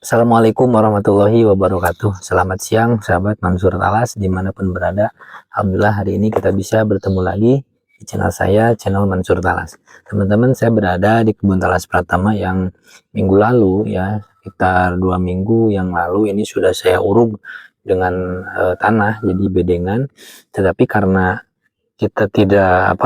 Assalamualaikum warahmatullahi wabarakatuh. Selamat siang sahabat Mansur Talas dimanapun berada. Alhamdulillah hari ini kita bisa bertemu lagi di channel saya, channel Mansur Talas. Teman-teman, saya berada di kebun talas Pratama yang minggu lalu ya, sekitar 2 minggu yang lalu ini sudah saya uruk dengan tanah jadi bedengan. Tetapi karena kita tidak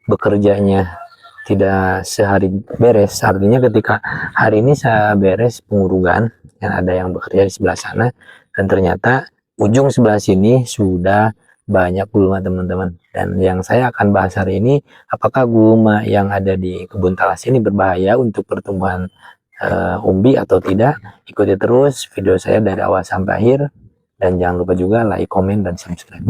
bekerjanya tidak sehari beres, artinya ketika hari ini saya beres pengurugan yang ada yang bekerja di sebelah sana, dan ternyata ujung sebelah sini sudah banyak gulma teman-teman. Dan yang saya akan bahas hari ini, apakah gulma yang ada di kebun talas ini berbahaya untuk pertumbuhan umbi atau tidak? Ikuti terus video saya dari awal sampai akhir, dan jangan lupa juga like, komen, dan subscribe.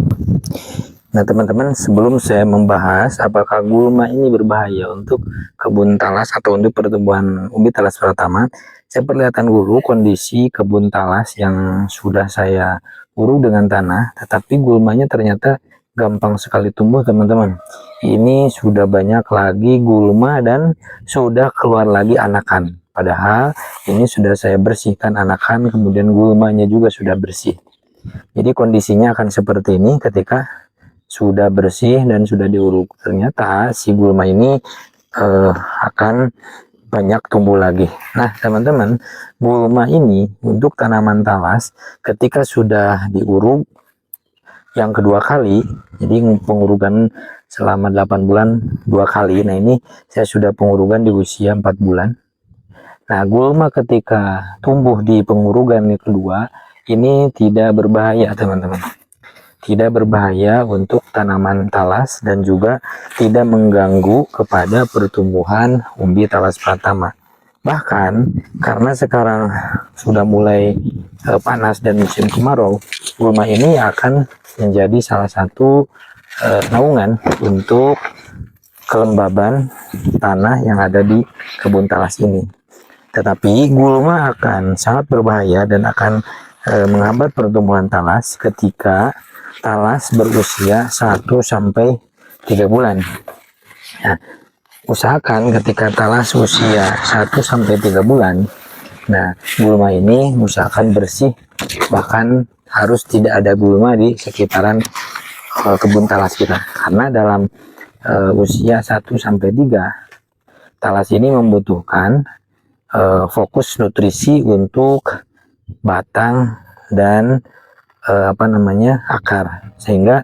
Nah teman-teman, sebelum saya membahas apakah gulma ini berbahaya untuk kebun talas atau untuk pertumbuhan umbi talas Pratama, saya perlihatkan dulu kondisi kebun talas yang sudah saya uruk dengan tanah, tetapi gulmanya ternyata gampang sekali tumbuh teman-teman. Ini sudah banyak lagi gulma dan sudah keluar lagi anakan, padahal ini sudah saya bersihkan anakan, kemudian gulmanya juga sudah bersih. Jadi kondisinya akan seperti ini ketika sudah bersih dan sudah diuruk. Ternyata si gulma ini akan banyak tumbuh lagi. Nah teman-teman, gulma ini untuk tanaman talas ketika sudah diuruk yang kedua kali, jadi pengurugan selama 8 bulan 2 kali. Nah ini saya sudah pengurugan di usia 4 bulan. Nah gulma ketika tumbuh di pengurugan yang kedua ini tidak berbahaya teman-teman, tidak berbahaya untuk tanaman talas dan juga tidak mengganggu kepada pertumbuhan umbi talas Pratama. Bahkan karena sekarang sudah mulai panas dan musim kemarau, gulma ini akan menjadi salah satu naungan untuk kelembaban tanah yang ada di kebun talas ini. Tetapi gulma akan sangat berbahaya dan akan menghambat pertumbuhan talas ketika talas berusia 1-3 bulan. Nah, usahakan ketika talas usia 1-3 bulan, nah gulma ini usahakan bersih, bahkan harus tidak ada gulma di sekitaran kebun talas kita, karena dalam usia 1-3 talas ini membutuhkan fokus nutrisi untuk batang dan akar, sehingga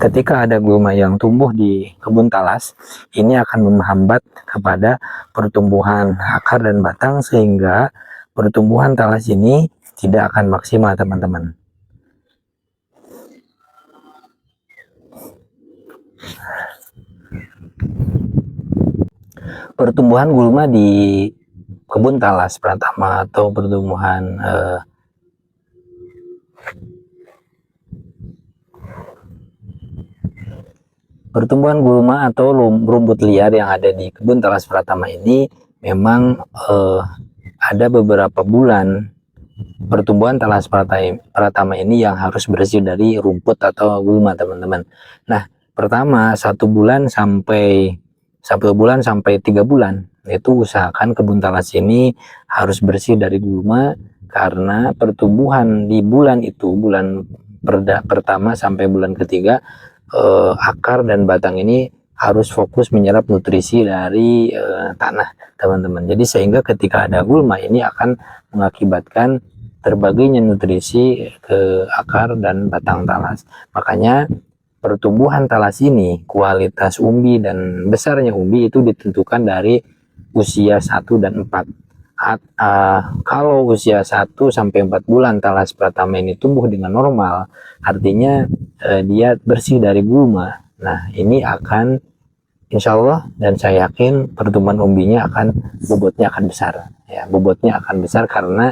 ketika ada gulma yang tumbuh di kebun talas ini akan menghambat kepada pertumbuhan akar dan batang, sehingga pertumbuhan talas ini tidak akan maksimal teman-teman. Pertumbuhan gulma di kebun talas Pratama atau pertumbuhan gulma atau rumput liar yang ada di kebun talas Pratama ini memang ada beberapa bulan pertumbuhan talas Pratama ini yang harus bersih dari rumput atau gulma teman-teman. Nah pertama 1 bulan sampai 3 bulan itu usahakan kebun talas ini harus bersih dari gulma, karena pertumbuhan di bulan itu, bulan pertama sampai bulan ketiga, akar dan batang ini harus fokus menyerap nutrisi dari tanah teman-teman. Jadi sehingga ketika ada gulma ini akan mengakibatkan terbaginya nutrisi ke akar dan batang talas. Makanya pertumbuhan talas ini, kualitas umbi dan besarnya umbi itu ditentukan dari usia 1 dan 4. Kalau usia 1-4 bulan talas Pratama ini tumbuh dengan normal, artinya dia bersih dari gulma. Nah ini akan insya Allah, dan saya yakin pertumbuhan umbinya bobotnya akan besar ya, bobotnya akan besar karena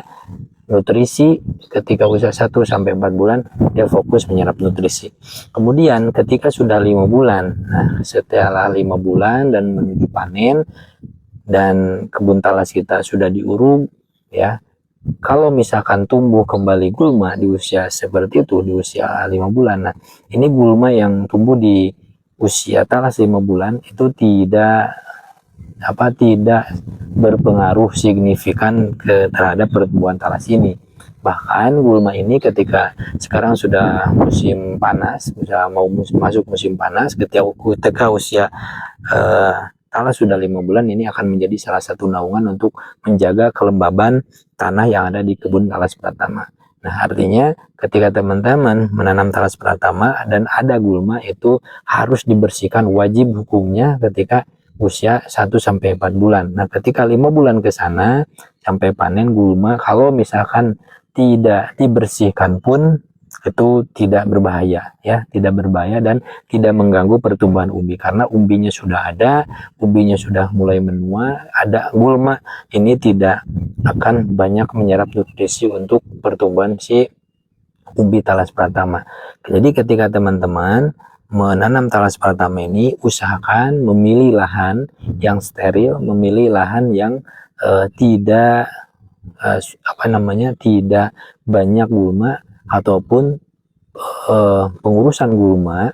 nutrisi ketika usia 1-4 bulan dia fokus menyerap nutrisi. Kemudian ketika sudah 5 bulan, nah setelah 5 bulan dan menuju panen dan kebun talas kita sudah diuruk ya, kalau misalkan tumbuh kembali gulma di usia seperti itu, di usia 5 bulan, nah ini gulma yang tumbuh di usia talas 5 bulan itu tidak tidak berpengaruh signifikan terhadap pertumbuhan talas ini. Bahkan gulma ini ketika sekarang sudah musim panas, sudah mau masuk musim panas, ketika usia talas sudah 5 bulan, ini akan menjadi salah satu naungan untuk menjaga kelembaban tanah yang ada di kebun talas pratama. Nah, artinya ketika teman-teman menanam talas pratama dan ada gulma, itu harus dibersihkan, wajib hukumnya ketika usia 1-4 bulan. Nah, ketika 5 bulan ke sana sampai panen gulma, kalau misalkan tidak dibersihkan pun itu tidak berbahaya, ya, tidak berbahaya dan tidak mengganggu pertumbuhan umbi, karena umbinya sudah ada, umbinya sudah mulai menua, ada gulma, ini tidak akan banyak menyerap nutrisi untuk pertumbuhan si umbi talas pratama. Jadi ketika teman-teman menanam talas pratama ini, usahakan memilih lahan yang steril, memilih lahan yang tidak tidak banyak gulma, ataupun pengurusan gulma,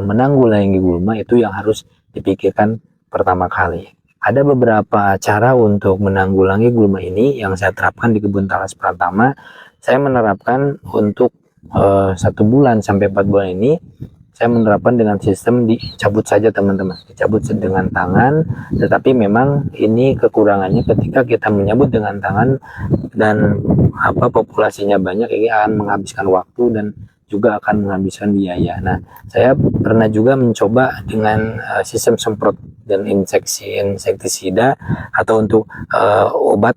menanggulangi gulma itu yang harus dipikirkan pertama kali. Ada beberapa cara untuk menanggulangi gulma ini yang saya terapkan di kebun talas pratama. Saya menerapkan untuk 1 bulan sampai 4 bulan ini, saya menerapkan dengan sistem dicabut saja teman-teman, dicabut dengan tangan. Tetapi memang ini kekurangannya, ketika kita menyabut dengan tangan dan populasinya banyak, ini akan menghabiskan waktu dan juga akan menghabiskan biaya. Nah, saya pernah juga mencoba dengan sistem semprot dan insektisida atau untuk obat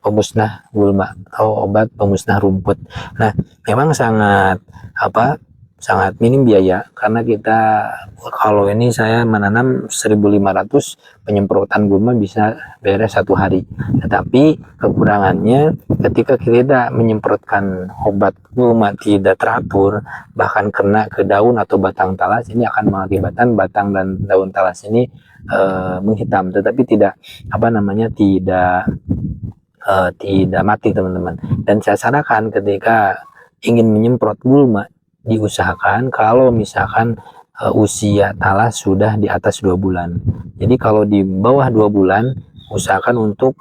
pemusnah gulma atau obat pemusnah rumput. Nah, memang sangat minim biaya, karena kalau ini saya menanam 1.500, penyemprotan gulma bisa beres 1 hari. Tetapi kekurangannya, ketika kita menyemprotkan obat gulma tidak teratur, bahkan kena ke daun atau batang talas, ini akan mengakibatkan batang dan daun talas ini menghitam, tetapi tidak tidak mati teman-teman. Dan saya sarankan ketika ingin menyemprot gulma, diusahakan kalau misalkan usia talas sudah di atas 2 bulan. Jadi kalau di bawah 2 bulan, usahakan untuk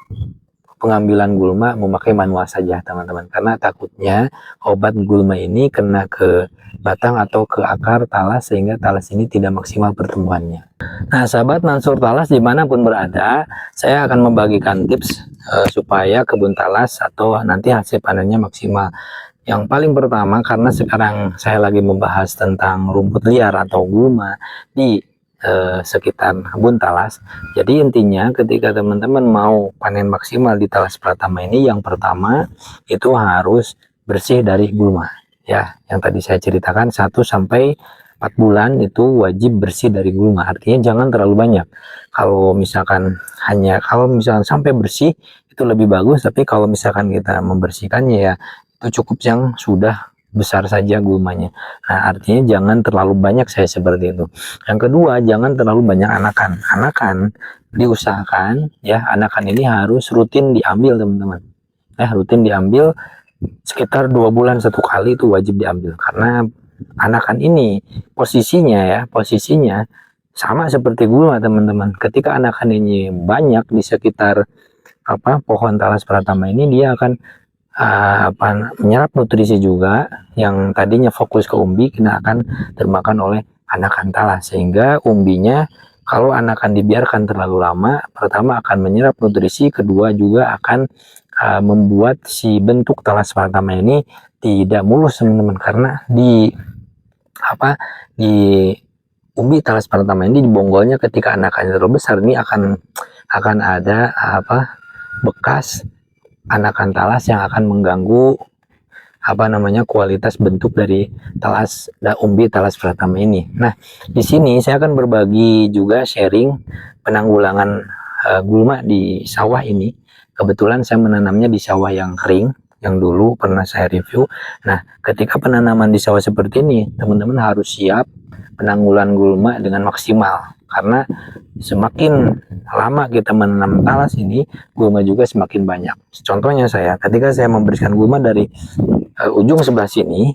pengambilan gulma memakai manual saja teman-teman, karena takutnya obat gulma ini kena ke batang atau ke akar talas, sehingga talas ini tidak maksimal pertumbuhannya. Nah, sahabat Mansur Talas dimanapun berada, saya akan membagikan tips supaya kebun talas atau nanti hasil panennya maksimal. Yang paling pertama, karena sekarang saya lagi membahas tentang rumput liar atau gulma di sekitar kebun talas. Jadi intinya ketika teman-teman mau panen maksimal di talas pratama ini, yang pertama itu harus bersih dari gulma. Ya, yang tadi saya ceritakan 1-4 bulan itu wajib bersih dari gulma. Artinya jangan terlalu banyak. Kalau misalkan sampai bersih itu lebih bagus, tapi kalau misalkan kita membersihkannya, ya itu cukup yang sudah besar saja gulmanya. Nah, artinya jangan terlalu banyak, saya seperti itu. Yang kedua, jangan terlalu banyak anakan. Anakan diusahakan, ya, anakan ini harus rutin diambil teman-teman. Rutin diambil sekitar 2 bulan 1 kali, itu wajib diambil, karena anakan ini posisinya sama seperti gulma teman-teman. Ketika anakan ini banyak di sekitar pohon talas pratama ini, dia akan menyerap nutrisi juga, yang tadinya fokus ke umbi kena akan termakan oleh anakan talas, sehingga umbinya kalau anakan dibiarkan terlalu lama, pertama akan menyerap nutrisi, kedua juga akan membuat si bentuk talas pratama ini tidak mulus teman-teman, karena di umbi talas pratama ini, di bonggolnya ketika anakannya terlalu besar, ini akan ada bekas anakan talas yang akan mengganggu kualitas bentuk dari umbi talas pratama ini. Nah, di sini saya akan berbagi juga sharing penanggulangan gulma di sawah ini. Kebetulan saya menanamnya di sawah yang kering, yang dulu pernah saya review. Nah, ketika penanaman di sawah seperti ini, teman-teman harus siap penanggulangan gulma dengan maksimal, karena semakin lama kita menanam talas ini, gulma juga semakin banyak. Contohnya ketika saya memberikan gulma dari ujung sebelah sini,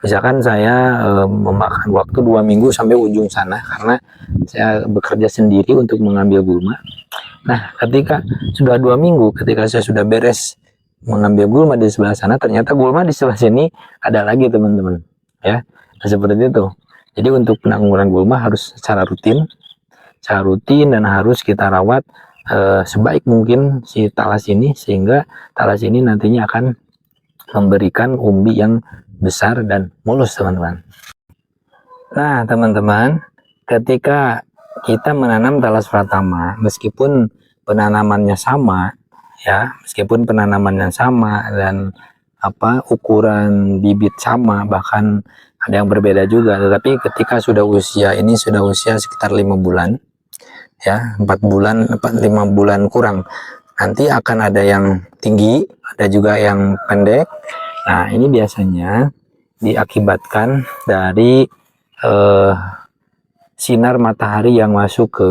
Misalkan saya memakan waktu 2 minggu sampai ujung sana karena saya bekerja sendiri untuk mengambil gulma. Nah, ketika sudah 2 minggu, ketika saya sudah beres mengambil gulma di sebelah sana, ternyata gulma di sebelah sini ada lagi, teman-teman. Ya, nah, seperti itu. Jadi untuk penanggulangan gulma harus secara rutin dan harus kita rawat sebaik mungkin si talas ini, sehingga talas ini nantinya akan memberikan umbi yang besar dan mulus, teman-teman. Nah, teman-teman, ketika kita menanam talas pratama, meskipun penanamannya sama, ya, meskipun penanamannya sama dan ukuran bibit sama, bahkan ada yang berbeda juga, tetapi ketika sudah usia sekitar 5 bulan, ya, 4 bulan, 5 bulan kurang, nanti akan ada yang tinggi, ada juga yang pendek. Nah, ini biasanya diakibatkan dari sinar matahari yang masuk ke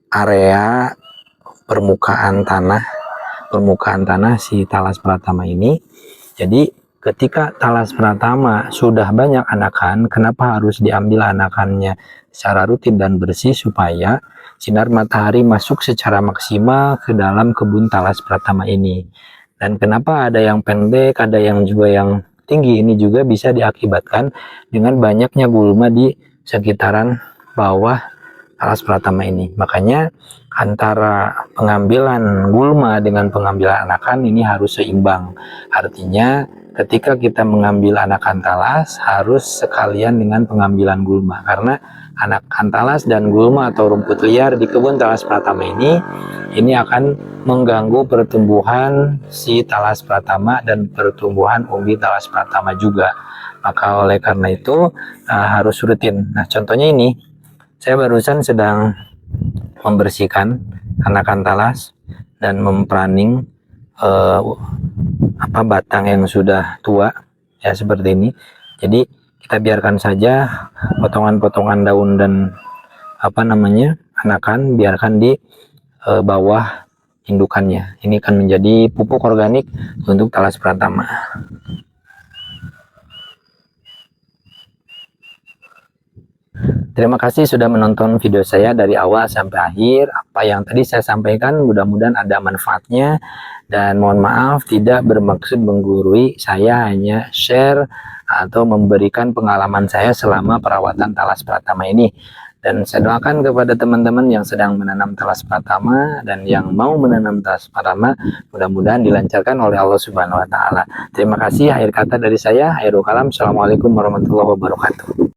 area permukaan tanah si talas pratama ini. Jadi ketika talas pratama sudah banyak anakan, kenapa harus diambil anakannya secara rutin dan bersih supaya sinar matahari masuk secara maksimal ke dalam kebun talas pratama ini. Dan kenapa ada yang pendek, ada yang juga yang tinggi, ini juga bisa diakibatkan dengan banyaknya gulma di sekitaran bawah talas pratama ini. Makanya antara pengambilan gulma dengan pengambilan anakan ini harus seimbang. Artinya ketika kita mengambil anakan talas harus sekalian dengan pengambilan gulma, karena anakan talas dan gulma atau rumput liar di kebun talas pratama ini akan mengganggu pertumbuhan si talas pratama dan pertumbuhan umbi talas pratama juga. Maka oleh karena itu harus rutin. Nah, contohnya ini, saya barusan sedang membersihkan anakan talas dan mempruning batang yang sudah tua, ya, seperti ini. Jadi kita biarkan saja potongan-potongan daun dan anakan biarkan di bawah indukannya. Ini akan menjadi pupuk organik untuk talas pratama. Terima kasih sudah menonton video saya dari awal sampai akhir. Apa yang tadi saya sampaikan mudah-mudahan ada manfaatnya, dan mohon maaf tidak bermaksud menggurui, saya hanya share atau memberikan pengalaman saya selama perawatan talas pratama ini. Dan saya doakan kepada teman-teman yang sedang menanam talas pratama dan yang mau menanam talas pratama, mudah-mudahan dilancarkan oleh Allah Subhanahu wa Ta'ala. Terima kasih. Akhir kata dari saya, Hairul Kalam. Assalamualaikum warahmatullahi wabarakatuh.